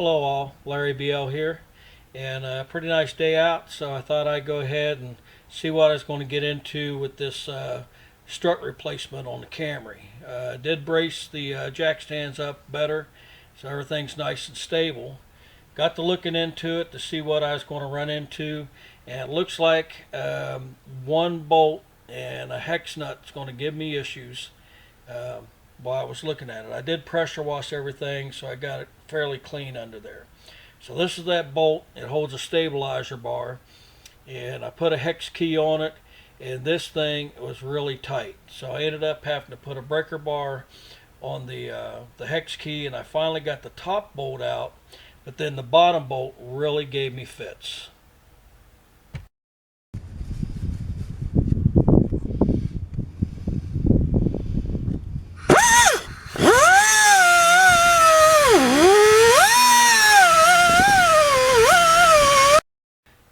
Hello all, Larry BL here, and a pretty nice day out, so I thought I'd go ahead and see what I was going to get into with this strut replacement on the Camry. Did brace the jack stands up better, so everything's nice and stable. Got to looking into it to see what I was going to run into, and it looks like one bolt and a hex nut is going to give me issues. While I was looking at it, I did pressure wash everything, so I got it fairly clean under there. So this is that bolt. It holds a stabilizer bar, and I put a hex key on it, and this thing was really tight, so I ended up having to put a breaker bar on the hex key, and I finally got the top bolt out, but then the bottom bolt really gave me fits.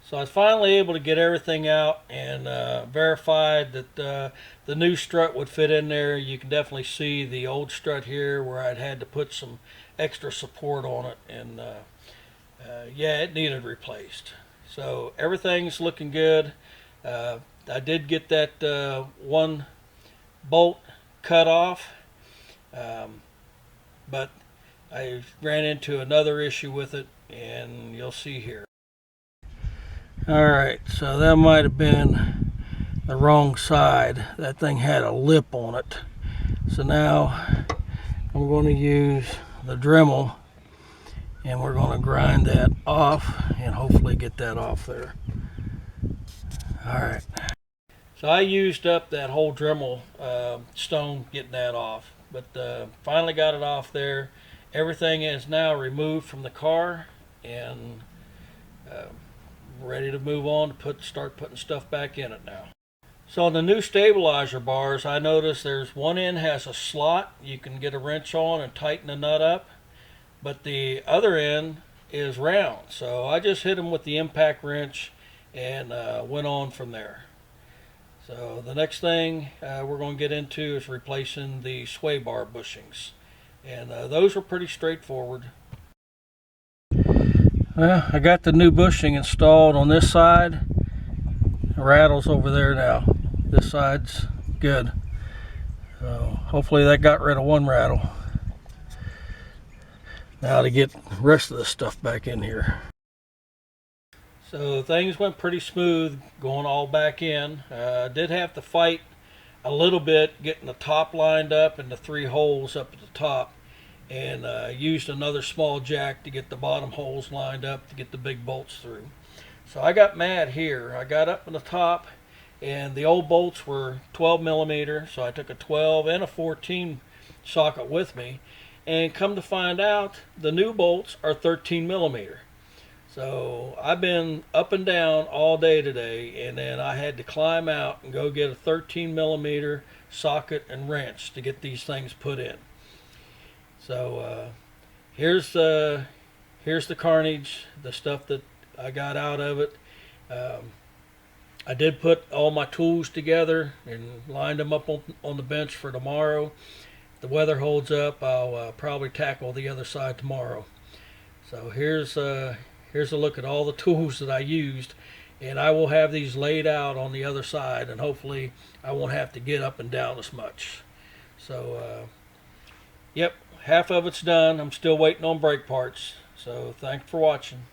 So I was finally able to get everything out and verified that the new strut would fit in there. You can definitely see the old strut here where I'd had to put some extra support on it, and yeah, it needed replaced. So everything's looking good. I did get that one bolt cut off, but I ran into another issue with it, and you'll see here. Alright, so that might have been the wrong side. That thing had a lip on it. So now I'm going to use the Dremel, and we're going to grind that off and hopefully get that off there. Alright, so I used up that whole Dremel stone getting that off, but finally got it off there. Everything is now removed from the car, and ready to move on to start putting stuff back in it now. So on the new stabilizer bars, I noticed there's one end has a slot you can get a wrench on and tighten the nut up, but the other end is round. So I just hit them with the impact wrench and went on from there. So the next thing we're going to get into is replacing the sway bar bushings, and those were pretty straightforward. Well, I got the new bushing installed on this side. The rattle's over there now. This side's good. So hopefully that got rid of one rattle. Now to get the rest of the stuff back in here. So things went pretty smooth going all back in. Did have to fight a little bit getting the top lined up and the 3 holes up at the top, and used another small jack to get the bottom holes lined up to get the big bolts through. So I got mad here. I got up in the top, and the old bolts were 12 millimeter, so I took a 12 and a 14 socket with me, and come to find out the new bolts are 13 millimeter. So I've been up and down all day today, and then I had to climb out and go get a 13 millimeter socket and wrench to get these things put in. So here's the carnage, the stuff that I got out of it. I did put all my tools together and lined them up on the bench for tomorrow. If the weather holds up, I'll probably tackle the other side tomorrow. So here's a look at all the tools that I used, and I will have these laid out on the other side, and hopefully I won't have to get up and down as much. So yep, half of it's done. I'm still waiting on brake parts. So thanks for watching.